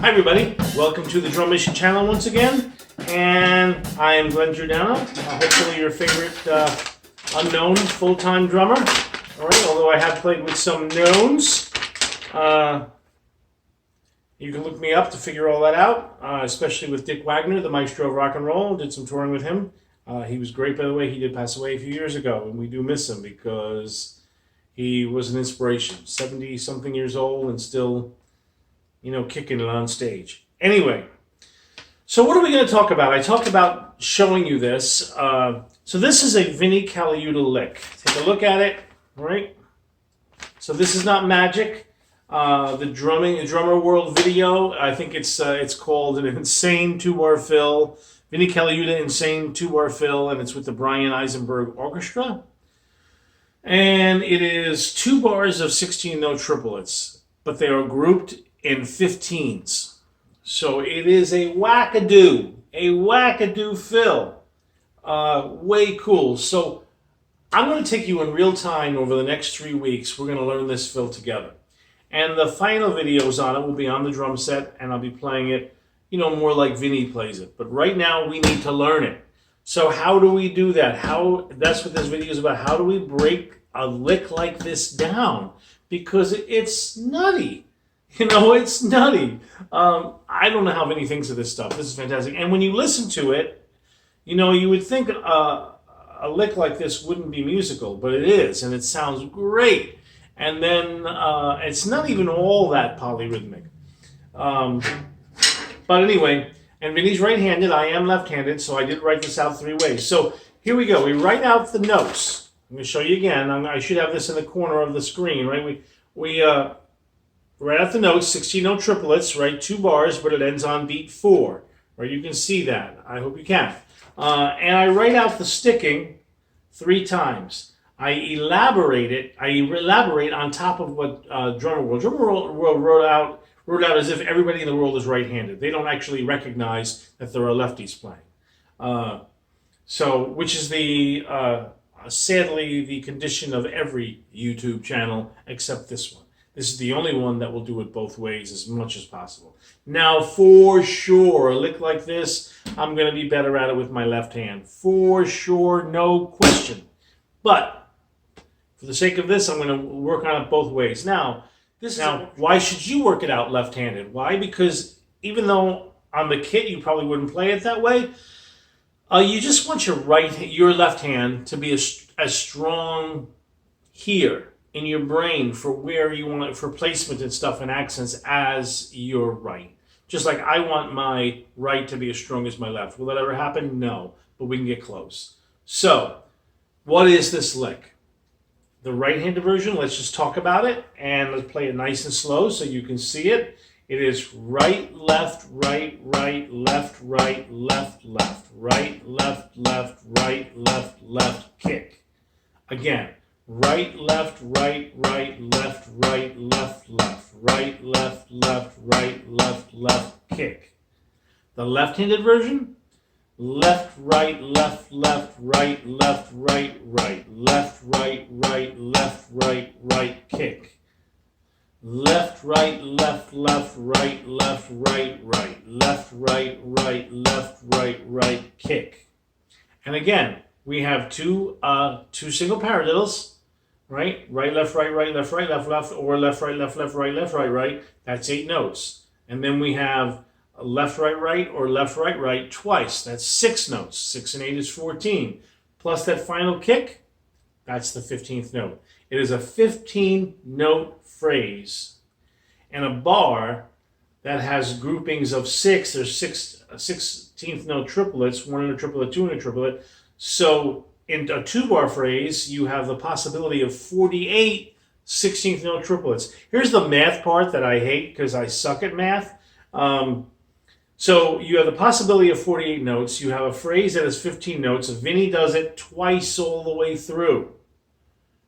Hi everybody, welcome to the Drum Mission channel once again, and I am Glenn Giordano, hopefully your favorite unknown full-time drummer. Alright, although I have played with some knowns. You can look me up to figure all that out, especially with Dick Wagner, the maestro of rock and roll. Did some touring with him. He was great, by the way. He did pass away a few years ago, and we do miss him because he was an inspiration. 70-something years old and still, you know, kicking it on stage. Anyway, so what are we going to talk about? I talked about showing you this. So this is a Vinnie Caliuta lick. Take a look at it, all right? So this is not magic. The drummer world video, I think it's called an insane 2-bar fill. Vinnie Caliuta insane 2-bar fill, and it's with the Brian Eisenberg Orchestra. And it is 2 bars of 16-note triplets, but they are grouped in 15s. So it is a wackadoo fill. Way cool. So I'm going to take you in real time over the next 3 weeks. We're going to learn this fill together. And the final videos on it will be on the drum set, and I'll be playing it, you know, more like Vinnie plays it. But right now, we need to learn it. So how do we do that? That's what this video is about. How do we break a lick like this down? Because it's nutty. You know, it's nutty. I don't know how Vinnie thinks of this stuff. This is fantastic. And when you listen to it, you know, you would think a lick like this wouldn't be musical, but it is, and it sounds great. And then it's not even all that polyrhythmic. But anyway, and Vinnie's right-handed. I am left-handed, so I did write this out 3 ways. So here we go. We write out the notes. I'm going to show you again. I should have this in the corner of the screen, right? We write out the notes, 16-note triplets, right? 2 bars, but it ends on beat 4, right? You can see that. I hope you can. And I write out the sticking 3 times. I elaborate on top of what Drummer World wrote out as if everybody in the world is right-handed. They don't actually recognize that there are lefties playing. Which is sadly the condition of every YouTube channel except this one. This is the only one that will do it both ways as much as possible. Now, for sure, a lick like this, I'm going to be better at it with my left hand. For sure, no question. But for the sake of this, I'm going to work on it both ways. Now, why should you work it out left-handed? Why? Because even though on the kit you probably wouldn't play it that way, you just want your left hand to be as strong here in your brain for where you want it, for placement and stuff and accents, as your right. Just like I want my right to be as strong as my left. Will that ever happen? No, but we can get close. So, what is this lick? The right-handed version, let's just talk about it, and let's play it nice and slow so you can see it. It is right, left, right, right, left, right, left, left, right, left, left, right, left, left, kick. Again, right, left, right, right, left, right, left, left, right, left, left, right, left, left, kick. The left-handed version, left, right, left, left, right, left, right, right, left, right, right, left, right, right, kick. Left, right, left, left, right, left, right, right, left, right, right, left, right, right, kick. And again, we have two single paradiddles, right? Right, left, right, right, left, right, left, left, or left, right, left, left, right, left, right, right. That's 8 notes. And then we have left, right, right, or left, right, right twice. That's 6 notes. 6 and 8 is 14. Plus that final kick, that's the 15th note. It is a 15-note phrase and a bar that has groupings of 6. There's 16th note triplets, 1 in a triplet, 2 in a triplet. So in a 2-bar phrase, you have the possibility of 48 16th note triplets. Here's the math part that I hate because I suck at math. So you have the possibility of 48 notes. You have a phrase that has 15 notes. Vinnie does it twice all the way through,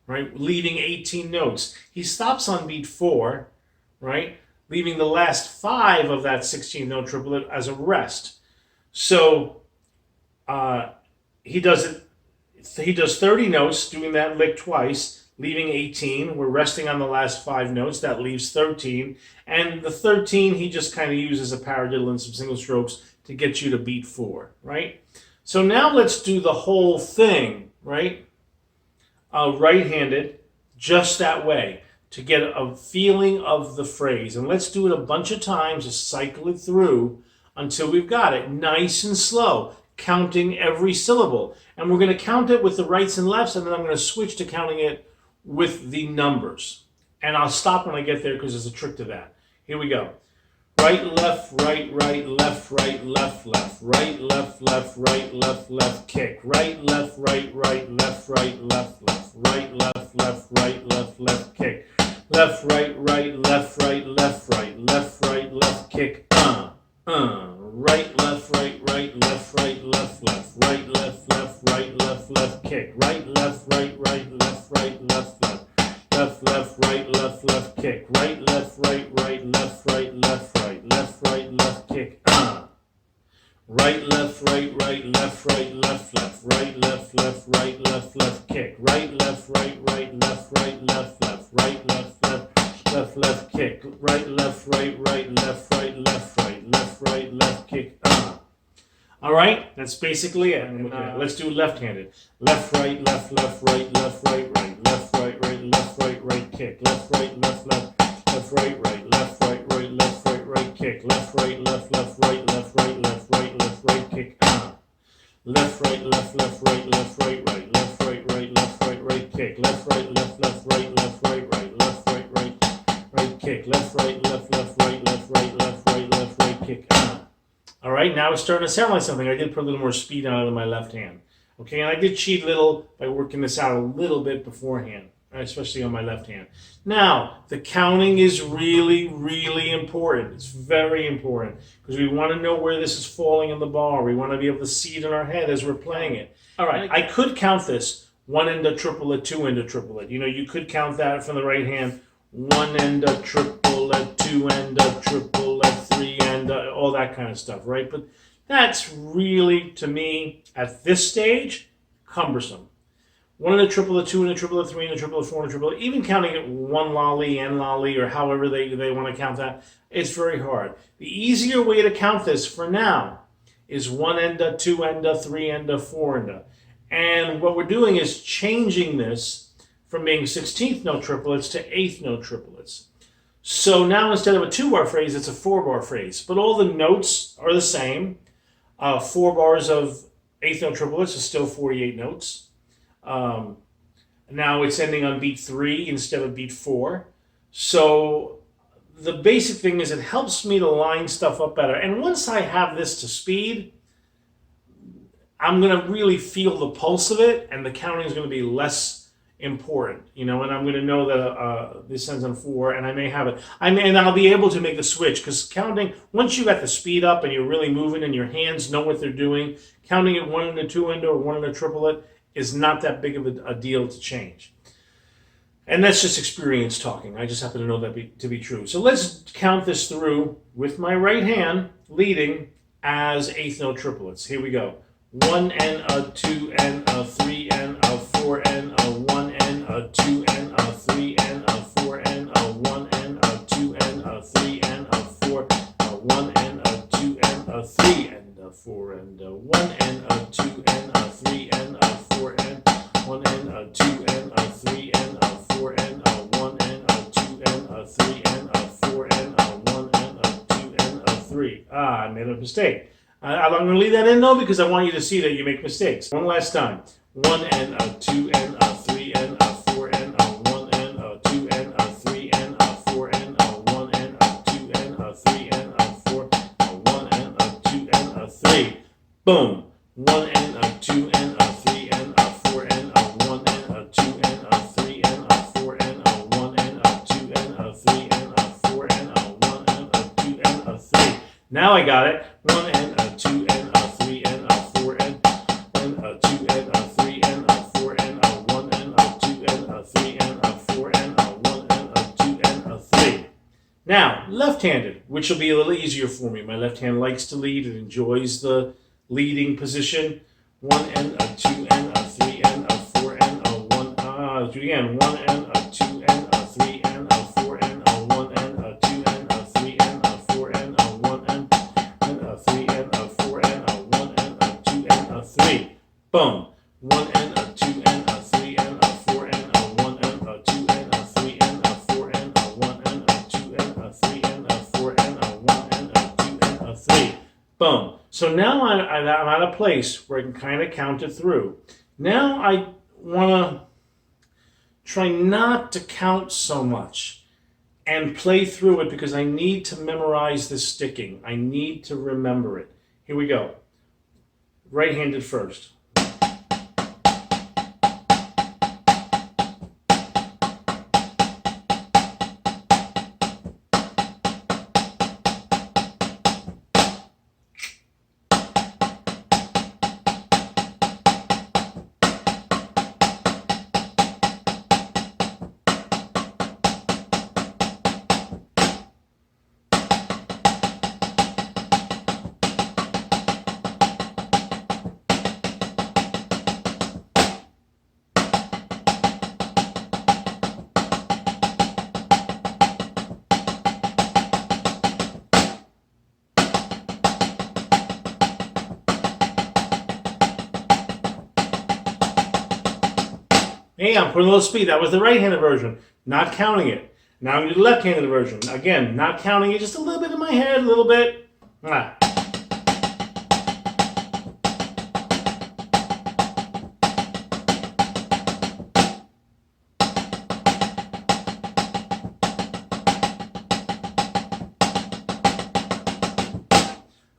right? Leaving 18 notes. He stops on beat 4, right? Leaving the last 5 of that 16 note triplet as a rest. So he does 30 notes, doing that lick twice. leaving 18. We're resting on the last 5 notes. That leaves 13. And the 13, he just kind of uses a paradiddle and some single strokes to get you to beat 4, right? So now let's do the whole thing, right? Right-handed, just that way, to get a feeling of the phrase. And let's do it a bunch of times, just cycle it through until we've got it, nice and slow, counting every syllable. And we're going to count it with the rights and lefts, and then I'm going to switch to counting it with the numbers. And I'll stop when I get there because there's a trick to that. Here we go. Right, left, right, left, right, left, right, left, kick. Right, left, right, left, left, right, left, kick. Left, right, left, left, kick. Right, left, right, left, right, left, kick. Right, left, right, left, left, right, left, kick. Right, left, right, left, left, kick. Right, left, right, left, right, left, kick. Right, left, right, left, kick. Right, left, right, left, kick. All right, that's basically it. Let's do left-handed. Left, right, left, right, left, right, left, right, kick. Left, right, left, right, right, kick. Left, right, left, right, right, kick. Left, right, left, right, right, kick. Left, right, left, right, right, kick. Left, right, left, right, kick. All right, now it's starting to sound like something. I did put a little more speed on it in my left hand. Okay, and I did cheat a little by working this out a little bit beforehand, especially on my left hand. Now, the counting is really, really important. It's very important because we want to know where this is falling in the bar. We want to be able to see it in our head as we're playing it. All right, I could count this 1 and a triplet, 2 and a triplet. You know, you could count that from the right hand. 1 and a triplet, 2 and a triplet, 3 and all that kind of stuff, right? But that's really, to me, at this stage, cumbersome. 1 and a triplet, 2 and a triplet, 3 and a triplet, 4 and a triplet, even counting it 1 lolly, n lolly, or however they want to count that, it's very hard. The easier way to count this for now is 1 and a, 2 and a, 3 and a, 4 and a. And what we're doing is changing this from being 16th note triplets to 8th note triplets. So now instead of a 2-bar phrase, it's a 4-bar phrase. But all the notes are the same. 4 bars of 8th note triplets is still 48 notes. Now it's ending on beat 3 instead of beat 4. So the basic thing is it helps me to line stuff up better. And once I have this to speed, I'm going to really feel the pulse of it, and the counting is going to be less important, you know, and I'm going to know that this ends on 4, and I may have it. And I'll be able to make the switch, because counting, once you got the speed up and you're really moving and your hands know what they're doing, counting it 1 and a 2 endo or 1 and a triplet is not that big of a deal to change. And that's just experience talking. I just happen to know that to be true. So let's count this through with my right hand leading as 8th note triplets. Here we go. 1 and a 2 and a 3 and a 4 and a 1 and a 2 and a 3 and a 4 and a 1 and a 2 and a 3 and a 4 a 1 and a 2 and a 3 and a 4 and a 1 and a 2 and a 3 and a 4 and 1 and a 2 and a 3 and a 4 and a 1 and a 2 and a 3 and a 4 and a 1 and a 2 and a 3. I made a mistake. I'm going to leave that in, though, because I want you to see that you make mistakes. One last time. 1 and a 2 and a 3 and a 4 and a 1 and a 2 and a 3 and a 4 and a 1 and a 2 and a 3 and a 4 a 1 and a 2 and a 3. Boom. 1 and a 2 and a 3 and a 4 and a 1 and a 2 and a 3 and a 4 and a 1 and a 2 and a 3 and a 4 and a 1 and a 2 and a 3. Now I got it. 1 and a 2 and a 3 and a 4 and a 2 and a 3 and a 4 and a 1 and a 2 and a 3 and a 4 and a 1 and a 2 and a 3. Now, left-handed, which will be a little easier for me. My left hand likes to lead. It enjoys the leading position. 1 and a 2 and a 3 and a 4 and a 1. Let's do it again. 1 and a 2 and a 3 and a 4 and a 1 and a 2 and a 3 and a 4 and a 1 and a 3 and a 4 and a 1 and a 2 and a 3. Boom. 1 and a 2 and a 3 and a 4 and a 1 and a 2 and a 3 and a 4 and a 1 and a 2 and a 3 and a 4 and a 1 and a 2 and a 3. Boom. So now I'm at a place where I can kind of count it through. Now I want to try not to count so much and play through it because I need to memorize the sticking. I need to remember it. Here we go. Right-handed first. Hey, I'm putting a little speed. That was the right-handed version, not counting it. Now I'm going to do the left-handed version. Again, not counting it, just a little bit in my head, a little bit. Ah.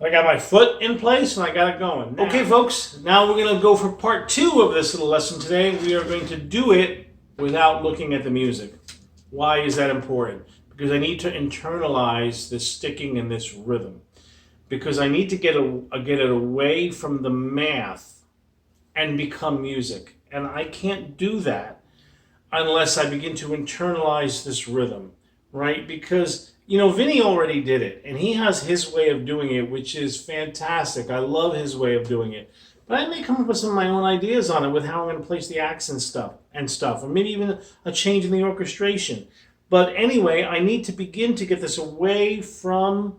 I got my foot in place and I got it going. Now. Okay, folks, now we're going to go for part 2 of this little lesson today. We are going to do it without looking at the music. Why is that important? Because I need to internalize this sticking and this rhythm. Because I need to get it away from the math and become music. And I can't do that unless I begin to internalize this rhythm, right? Because you know, Vinnie already did it, and he has his way of doing it, which is fantastic. I love his way of doing it. But I may come up with some of my own ideas on it with how I'm going to place the accent stuff, or maybe even a change in the orchestration. But anyway, I need to begin to get this away from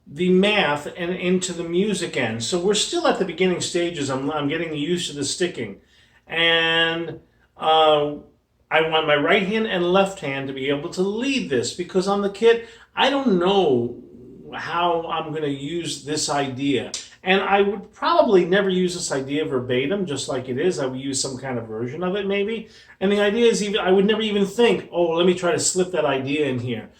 the math and into the music end. So we're still at the beginning stages. I'm getting used to the sticking. And I want my right hand and left hand to be able to lead this because on the kit, I don't know how I'm going to use this idea. And I would probably never use this idea verbatim, just like it is. I would use some kind of version of it maybe. And the idea is I would never even think, oh, let me try to slip that idea in here.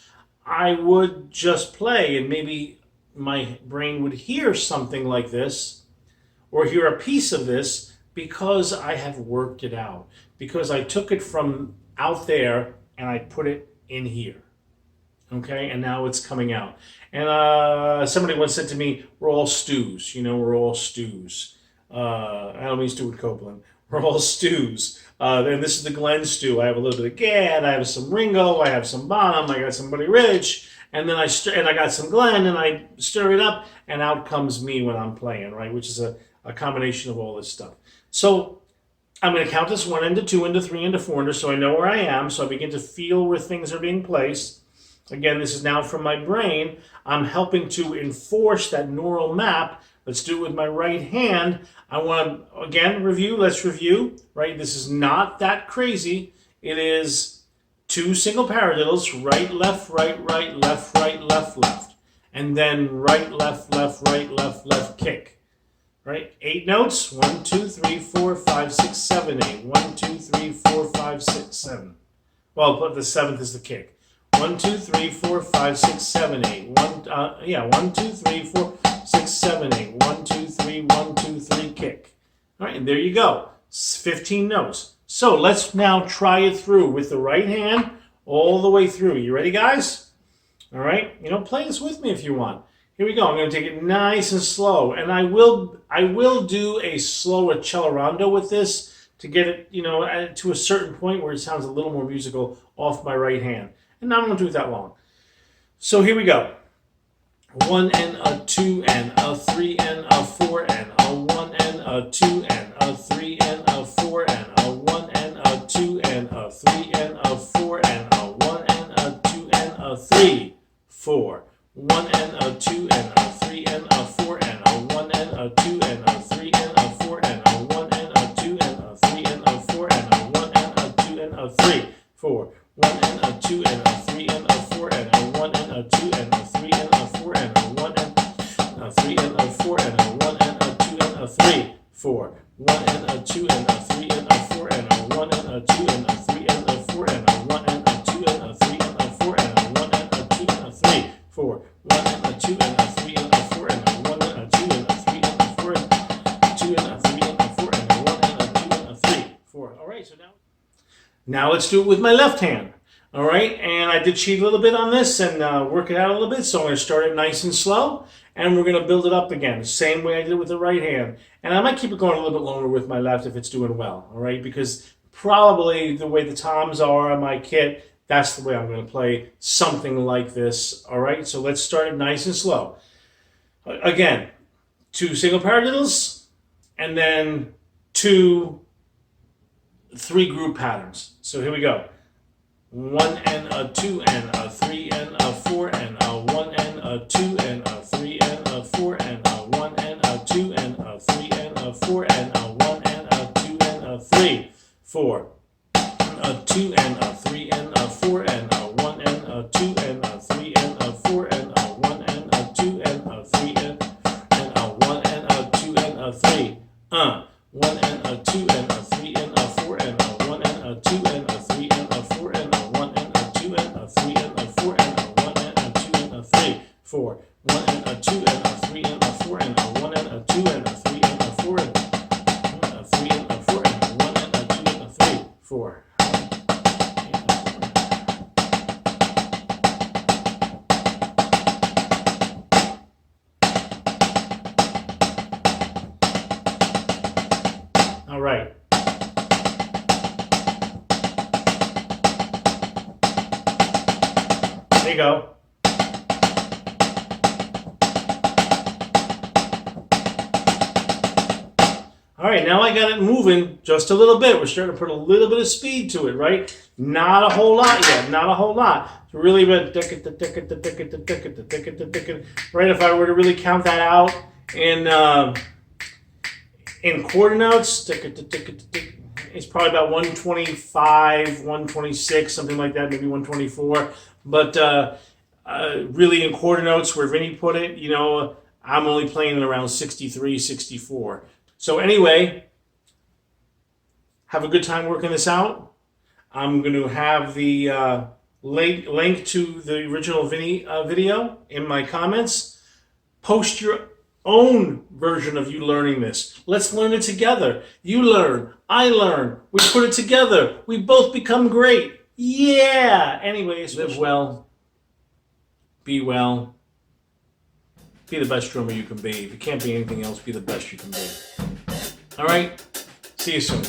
I would just play and maybe my brain would hear something like this or hear a piece of this because I have worked it out. Because I took it from out there and I put it in here. Okay, and now it's coming out. And somebody once said to me, we're all stews. You know, we're all stews. I don't mean Stuart Copeland. We're all stews. And this is the Glenn stew. I have a little bit of Gad. I have some Ringo. I have some Bonham. I got some Buddy Rich. And then I got some Glenn, and I stir it up, and out comes me when I'm playing, right? Which is a combination of all this stuff. So I'm going to count this 1 into 2 into 3 into 4 into so I know where I am. So I begin to feel where things are being placed. Again, this is now from my brain. I'm helping to enforce that neural map. Let's do it with my right hand. I want to, again, review. Let's review, right? This is not that crazy. It is 2 single paradiddles, right, left, left, left. And then right, left, kick. Right? 8 notes. 1, 2, 3, 4, 5, 6, 7, 8. 1, 2, 3, 4, 5, 6, 7. Well, but the 7th is the kick. 1, 2, 3, 4, 5, 6, 7, 8. 1, 2, 3, 4, 6, 7, 8. 1, 2, 3, 1, 2, 3, kick. All right, and there you go. 15 notes. So let's now try it through with the right hand all the way through. You ready, guys? All right. You know, play this with me if you want. Here we go. I'm going to take it nice and slow, and I will do a slow accelerando with this to get it, you know, to a certain point where it sounds a little more musical off my right hand. And I'm not going to do it that long. So here we go. 1 and a 2 and a 3 and a 4 and a 1 and a 2 and a 3 and a 4 and a 1 and a 2 and 3, 4. 1 and a 2 and a 3 and a 4 and a 1 and a 2 and a 3 and a 4 and a 1 and a 2 and a 3 and a 4 and a 1 and a 2 and a 3, 4. 1 and a 2 and a 3 and a 4 and a 1 and a 2 and a 3 and a 4 and a 1 and a 3 and a 4 and a 1 and a 2 and a 3, 4. 1 and a 2 and a 3 and a 4 and a 1 and a 2 and a 3 and a 4 and a 1 and a 2 and a 3 and a 4 and a 1 and a 2 and a 3, 4. 1 and a 2 and a 3 and a 4 and a 1 and a 2 and a 3 and a 4 and a 2 and a 3 and a 4 and a 1 and a 2 and a 3, 4. All right, so now let's do it with my left hand. All right, and I did cheat a little bit on this and work it out a little bit, so I'm going to start it nice and slow, and we're going to build it up again, same way I did with the right hand. And I might keep it going a little bit longer with my left if it's doing well, all right, because probably the way the toms are on my kit, that's the way I'm going to play something like this, all right? So let's start it nice and slow. Again, 2 single paradiddles, and then 2 3-group patterns. So here we go. 1 and a 2 and a 3 and a 4 and a 1 and a 2 and a 3 and a 4 and a 1 and a 2 and a 3 and a 4 and a 1 and a 2 and a 3, 4. A 2 and a 3 and a 4 and a 1 and a 2 and a 3 and a 4 and a 1 and a 2 and a 3 and a 1 and a 2 and a 3. 1 and a 2 and a 3 and a 4 and a 1 and a 2 and a 3 and a 4 and a 1 and a 2 and a 3 and a 4 and a 1 and a 2 and a 3, 4. 1 and a 2 and a 3 and a 4 and a 1 and a 2 and a 3 and a 4 and a 3 and a 4 and a 1 and a 2 and a 3, 4. All right. There you go. All right, now I got it moving just a little bit. We're starting to put a little bit of speed to it, right? Not a whole lot yet, not a whole lot. It's really been right. If I were to really count that out in quarter notes, it's probably about 125, 126, something like that, maybe 124. But really in quarter notes, where Vinnie put it, you know, I'm only playing it around 63, 64. So anyway, have a good time working this out. I'm going to have the link to the original Vinnie video in my comments. Post your own version of you learning this. Let's learn it together. You learn, I learn, we put it together. We both become great. Yeah! Anyways, live well, be well, be the best drummer you can be. If you can't be anything else, be the best you can be. All right? See you soon.